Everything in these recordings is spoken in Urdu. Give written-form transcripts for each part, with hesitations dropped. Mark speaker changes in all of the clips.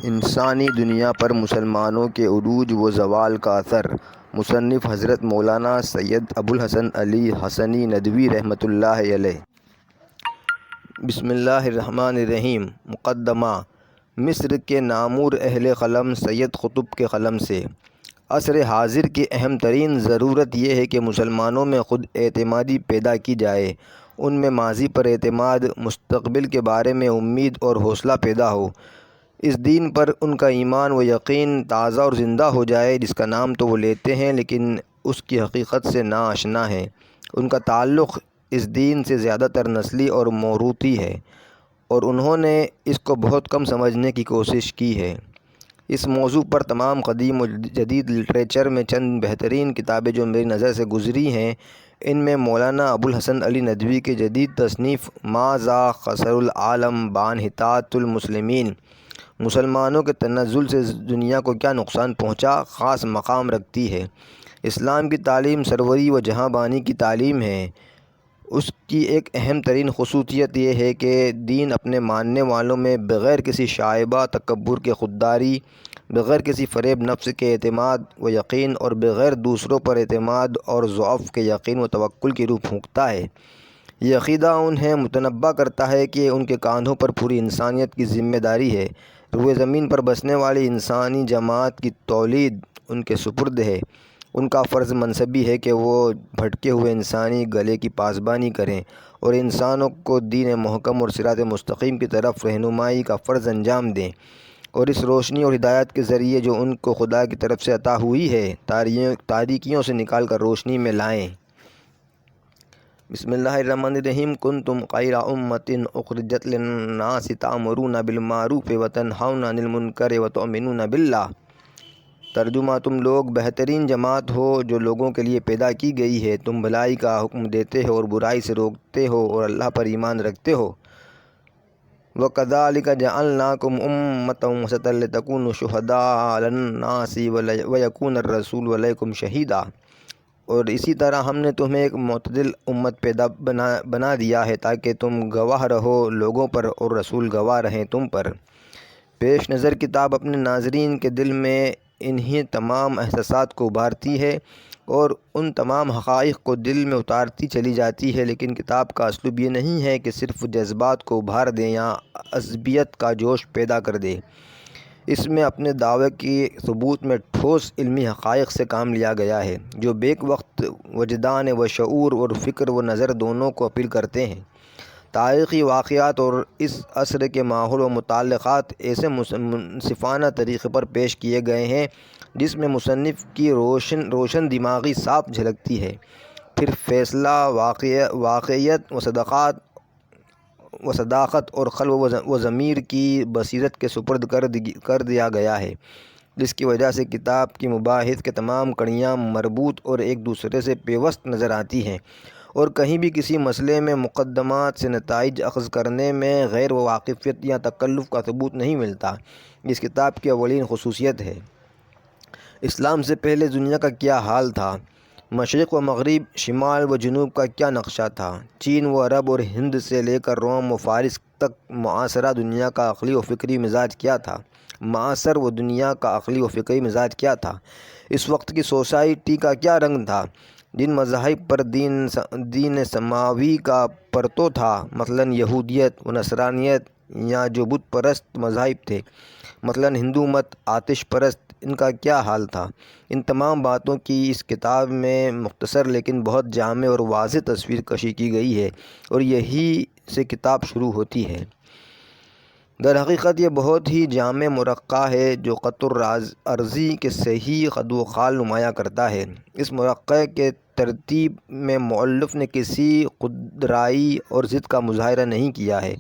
Speaker 1: انسانی دنیا پر مسلمانوں کے عروج و زوال کا اثر۔ مصنف حضرت مولانا سید ابوالحسن علی حسنی ندوی رحمۃ اللہ علیہ۔ بسم اللہ الرحمن الرحیم۔ مقدمہ۔ مصر کے نامور اہل قلم سید قطب کے قلم سے۔ عصر حاضر کی اہم ترین ضرورت یہ ہے کہ مسلمانوں میں خود اعتمادی پیدا کی جائے، ان میں ماضی پر اعتماد، مستقبل کے بارے میں امید اور حوصلہ پیدا ہو، اس دین پر ان کا ایمان و یقین تازہ اور زندہ ہو جائے جس کا نام تو وہ لیتے ہیں لیکن اس کی حقیقت سے ناآشنا ہیں۔ ان کا تعلق اس دین سے زیادہ تر نسلی اور موروثی ہے اور انہوں نے اس کو بہت کم سمجھنے کی کوشش کی ہے۔ اس موضوع پر تمام قدیم و جدید لٹریچر میں چند بہترین کتابیں جو میری نظر سے گزری ہیں، ان میں مولانا ابوالحسن علی ندوی کی جدید تصنیف ماذا خسر العالم بانحطاط المسلمین، مسلمانوں کے تنزل سے دنیا کو کیا نقصان پہنچا، خاص مقام رکھتی ہے۔ اسلام کی تعلیم سروری و جہاں بانی کی تعلیم ہے۔ اس کی ایک اہم ترین خصوصیت یہ ہے کہ دین اپنے ماننے والوں میں بغیر کسی شائبہ تکبر کے خودداری، بغیر کسی فریب نفس کے اعتماد و یقین اور بغیر دوسروں پر اعتماد اور ضعف کے یقین و توکل کی روح پھونکتا ہے۔ یہ عقیدہ انہیں متنبہ کرتا ہے کہ ان کے کاندھوں پر پوری انسانیت کی ذمہ داری ہے، روئے زمین پر بسنے والی انسانی جماعت کی تولید ان کے سپرد ہے۔ ان کا فرض منصبی ہے کہ وہ بھٹکے ہوئے انسانی گلے کی پاسبانی کریں اور انسانوں کو دین محکم اور صراط مستقیم کی طرف رہنمائی کا فرض انجام دیں، اور اس روشنی اور ہدایت کے ذریعے جو ان کو خدا کی طرف سے عطا ہوئی ہے تاریکیوں سے نکال کر روشنی میں لائیں۔ بسم اللہ الرحمن الرحیم۔ کنتم خیر امۃ اخرجت للناس تأمرون بالمعروف وتنہون عن المنکر وتؤمنون باللہ۔ ترجمہ: تم لوگ بہترین جماعت ہو جو لوگوں کے لیے پیدا کی گئی ہے، تم بھلائی کا حکم دیتے ہو اور برائی سے روکتے ہو اور اللہ پر ایمان رکھتے ہو۔ وَكَذَلِكَ جَعَلْنَاكُمْ أُمَّةً وَسَطًا لِتَكُونُوا شُهَدَاءَ عَلَى النَّاسِ وَيَكُونَ الرَّسُولُ عَلَيْكُمْ شَهِيدًا۔ اور اسی طرح ہم نے تمہیں ایک معتدل امت بنا دیا ہے تاکہ تم گواہ رہو لوگوں پر اور رسول گواہ رہیں تم پر۔ پیش نظر کتاب اپنے ناظرین کے دل میں انہی تمام احساسات کو ابھارتی ہے اور ان تمام حقائق کو دل میں اتارتی چلی جاتی ہے، لیکن کتاب کا اسلوب یہ نہیں ہے کہ صرف جذبات کو ابھار دے یا عصبیت کا جوش پیدا کر دے۔ اس میں اپنے دعوے کی ثبوت میں ٹھوس علمی حقائق سے کام لیا گیا ہے جو بیک وقت وجدان و شعور اور فکر و نظر دونوں کو اپیل کرتے ہیں۔ تاریخی واقعات اور اس عصر کے ماحول و متعلقات ایسے منصفانہ طریقے پر پیش کیے گئے ہیں جس میں مصنف کی روشن دماغی صاف جھلکتی ہے، پھر فیصلہ واقعیت و صداقت اور قلب و ضمیر کی بصیرت کے سپرد کر دیا گیا ہے، جس کی وجہ سے کتاب کی مباحث کے تمام کڑیاں مربوط اور ایک دوسرے سے پیوست نظر آتی ہیں اور کہیں بھی کسی مسئلے میں مقدمات سے نتائج اخذ کرنے میں غیر واقفیت یا تکلف کا ثبوت نہیں ملتا۔ اس کتاب کی اولین خصوصیت ہے۔ اسلام سے پہلے دنیا کا کیا حال تھا؟ مشرق و مغرب، شمال و جنوب کا کیا نقشہ تھا؟ چین و عرب اور ہند سے لے کر روم و فارس تک معاصرہ دنیا کا عقلی و فکری مزاج کیا تھا؟ معاصر و دنیا کا عقلی و فکری مزاج کیا تھا؟ اس وقت کی سوسائٹی کا کیا رنگ تھا؟ جن مذاہب پر دین سماوی کا پرتو تھا، مثلاً یہودیت و نصرانیت، یا جو بت پرست مذاہب تھے، مثلاً ہندو مت، آتش پرست، ان کا کیا حال تھا؟ ان تمام باتوں کی اس کتاب میں مختصر لیکن بہت جامع اور واضح تصویر کشی کی گئی ہے اور یہی سے کتاب شروع ہوتی ہے۔ در حقیقت یہ بہت ہی جامع مرقع ہے جو خط عرضی کے صحیح قد و خال نمایاں کرتا ہے۔ اس مرقع کے ترتیب میں مؤلف نے کسی خودرأئی اور ضد کا مظاہرہ نہیں کیا ہے،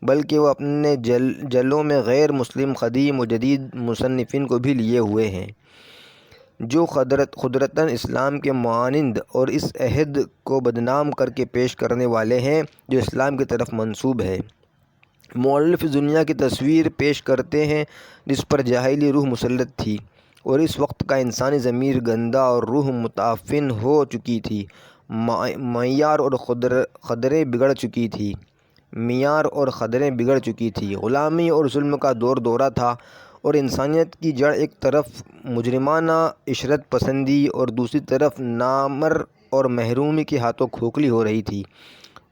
Speaker 1: بلکہ وہ اپنے جلوں میں غیر مسلم قدیم و جدید مصنفین کو بھی لیے ہوئے ہیں جو قدرتاً اسلام کے معاند اور اس عہد کو بدنام کر کے پیش کرنے والے ہیں جو اسلام کی طرف منسوب ہے۔ مؤلف اس دنیا کی تصویر پیش کرتے ہیں جس پر جاہلی روح مسلط تھی اور اس وقت کا انسانی ضمیر گندا اور روح متعفن ہو چکی تھی، معیار اور قدریں بگڑ چکی تھی، غلامی اور ظلم کا دورہ تھا اور انسانیت کی جڑ ایک طرف مجرمانہ عشرت پسندی اور دوسری طرف نامر اور محرومی کے ہاتھوں کھوکھلی ہو رہی تھی۔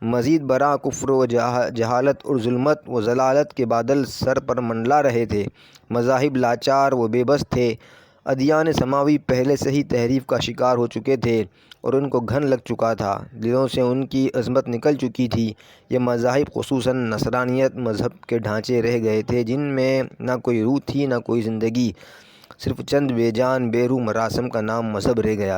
Speaker 1: مزید برآں کفر و جہالت اور ظلمت و ضلالت کے بادل سر پر منڈلا رہے تھے۔ مذاہب لاچار و بے بس تھے۔ ادیان سماوی پہلے سے ہی تحریف کا شکار ہو چکے تھے اور ان کو گھن لگ چکا تھا، دلوں سے ان کی عظمت نکل چکی تھی۔ یہ مذاہب خصوصاً نصرانیت مذہب کے ڈھانچے رہ گئے تھے جن میں نہ کوئی روح تھی نہ کوئی زندگی، صرف چند بے جان بے روح مراسم کا نام مذہب رہ گیا